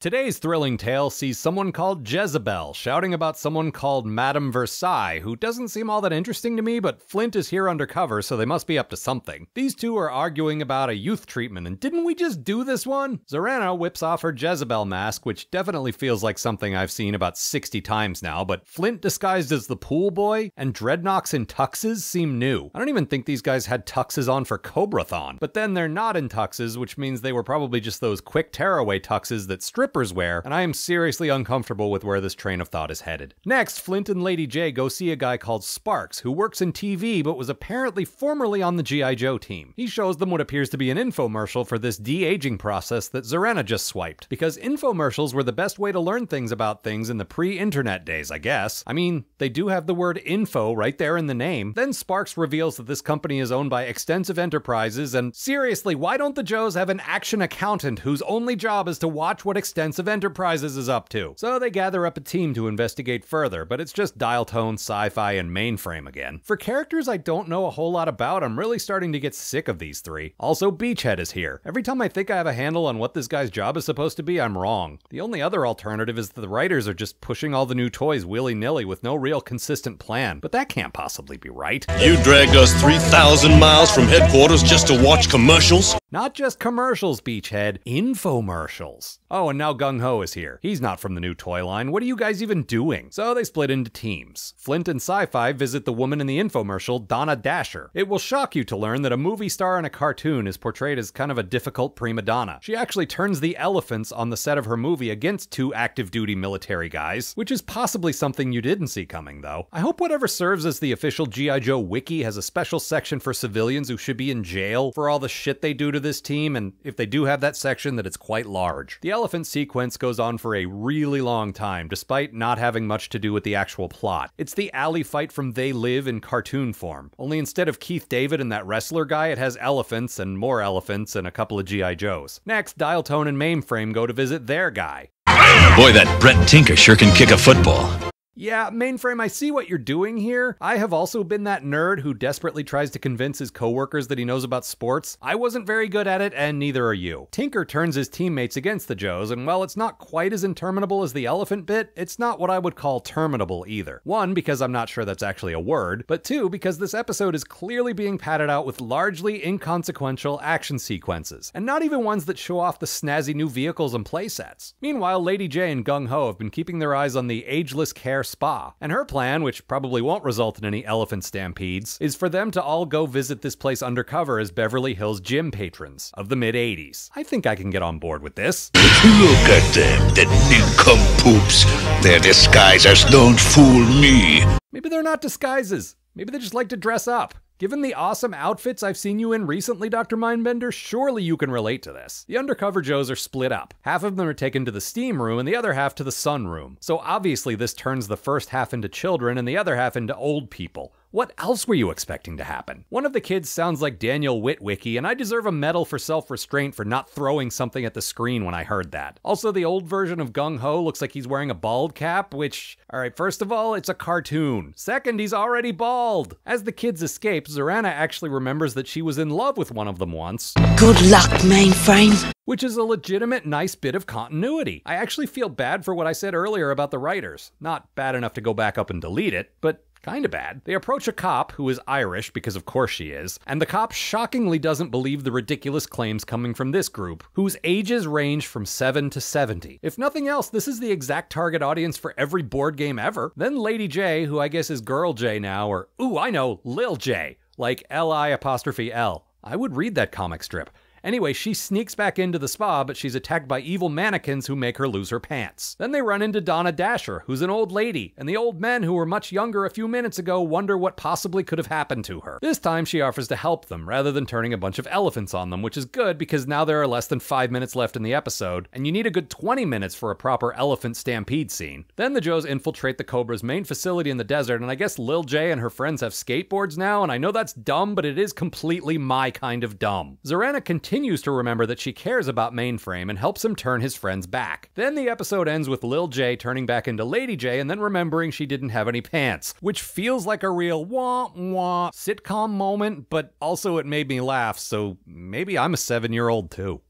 Today's thrilling tale sees someone called Jezebel shouting about someone called Madame Versailles, who doesn't seem all that interesting to me, but Flint is here undercover, so they must be up to something. These two are arguing about a youth treatment, and didn't we just do this one? Zorana whips off her Jezebel mask, which definitely feels like something I've seen about 60 times now, but Flint disguised as the pool boy, and Dreadnoks in tuxes seem new. I don't even think these guys had tuxes on for Cobrathon, but then they're not in tuxes, which means they were probably just those quick tearaway tuxes that strippers wear, and I am seriously uncomfortable with where this train of thought is headed. Next, Flint and Lady Jaye go see a guy called Sparks, who works in TV but was apparently formerly on the G.I. Joe team. He shows them what appears to be an infomercial for this de-aging process that Zorana just swiped, because infomercials were the best way to learn things about things in the pre-internet days, I guess. I mean, they do have the word info right there in the name. Then Sparks reveals that this company is owned by Extensive Enterprises, and seriously, why don't the Joes have an action accountant whose only job is to watch what Extensive Enterprises is up to? So they gather up a team to investigate further, but it's just dial tone, sci-fi, and Mainframe again. For characters I don't know a whole lot about, I'm really starting to get sick of these three. Also, Beachhead is here. Every time I think I have a handle on what this guy's job is supposed to be, I'm wrong. The only other alternative is that the writers are just pushing all the new toys willy-nilly with no real consistent plan, but that can't possibly be right. You dragged us 3,000 miles from headquarters just to watch commercials? Not just commercials, Beachhead. Infomercials. Oh, and now Gung-Ho is here. He's not from the new toy line. What are you guys even doing? So they split into teams. Flint and Sci-Fi visit the woman in the infomercial, Donna Dasher. It will shock you to learn that a movie star in a cartoon is portrayed as kind of a difficult prima donna. She actually turns the elephants on the set of her movie against two active-duty military guys, which is possibly something you didn't see coming, though. I hope whatever serves as the official G.I. Joe wiki has a special section for civilians who should be in jail for all the shit they do to this team, and if they do have that section, that it's quite large. The elephant sequence goes on for a really long time, despite not having much to do with the actual plot. It's the alley fight from They Live in cartoon form, only instead of Keith David and that wrestler guy, it has elephants and more elephants and a couple of G.I. Joes. Next, Dial Tone and Mainframe go to visit their guy. Boy, that Brett Tinker sure can kick a football. Yeah, Mainframe, I see what you're doing here. I have also been that nerd who desperately tries to convince his coworkers that he knows about sports. I wasn't very good at it, and neither are you. Tinker turns his teammates against the Joes, and while it's not quite as interminable as the elephant bit, it's not what I would call terminable either. One, because I'm not sure that's actually a word, but two, because this episode is clearly being padded out with largely inconsequential action sequences, and not even ones that show off the snazzy new vehicles and playsets. Meanwhile, Lady Jaye and Gung-Ho have been keeping their eyes on the Ageless Care Spa, and her plan, which probably won't result in any elephant stampedes, is for them to all go visit this place undercover as Beverly Hills gym patrons of the mid-80s. I think I can get on board with this. Look at them, the nincompoops. Their disguisers don't fool me. Maybe they're not disguises. Maybe they just like to dress up. Given the awesome outfits I've seen you in recently, Dr. Mindbender, surely you can relate to this. The undercover Joes are split up. Half of them are taken to the steam room and the other half to the sun room. So obviously this turns the first half into children and the other half into old people. What else were you expecting to happen? One of the kids sounds like Daniel Witwicky, and I deserve a medal for self-restraint for not throwing something at the screen when I heard that. Also, the old version of Gung-Ho looks like he's wearing a bald cap, which, alright, first of all, it's a cartoon. Second, he's already bald. As the kids escape, Zorana actually remembers that she was in love with one of them once. Good luck, Mainframe. Which is a legitimate nice bit of continuity. I actually feel bad for what I said earlier about the writers. Not bad enough to go back up and delete it, but kinda bad. They approach a cop who is Irish, because of course she is, and the cop shockingly doesn't believe the ridiculous claims coming from this group, whose ages range from 7 to 70. If nothing else, this is the exact target audience for every board game ever. Then Lady Jaye, who I guess is Girl Jaye now, or, ooh, I know, Lil J, like L-I''L. I would read that comic strip. Anyway, she sneaks back into the spa, but she's attacked by evil mannequins who make her lose her pants. Then they run into Donna Dasher, who's an old lady, and the old men who were much younger a few minutes ago wonder what possibly could have happened to her. This time she offers to help them, rather than turning a bunch of elephants on them, which is good because now there are less than 5 minutes left in the episode, and you need a good 20 minutes for a proper elephant stampede scene. Then the Joes infiltrate the Cobra's main facility in the desert, and I guess Lil J and her friends have skateboards now, and I know that's dumb, but it is completely my kind of dumb. Zorana continues to remember that she cares about Mainframe and helps him turn his friends back. Then the episode ends with Lil J turning back into Lady Jaye and then remembering she didn't have any pants, which feels like a real wah-wah sitcom moment, but also it made me laugh, so maybe I'm a 7-year-old too.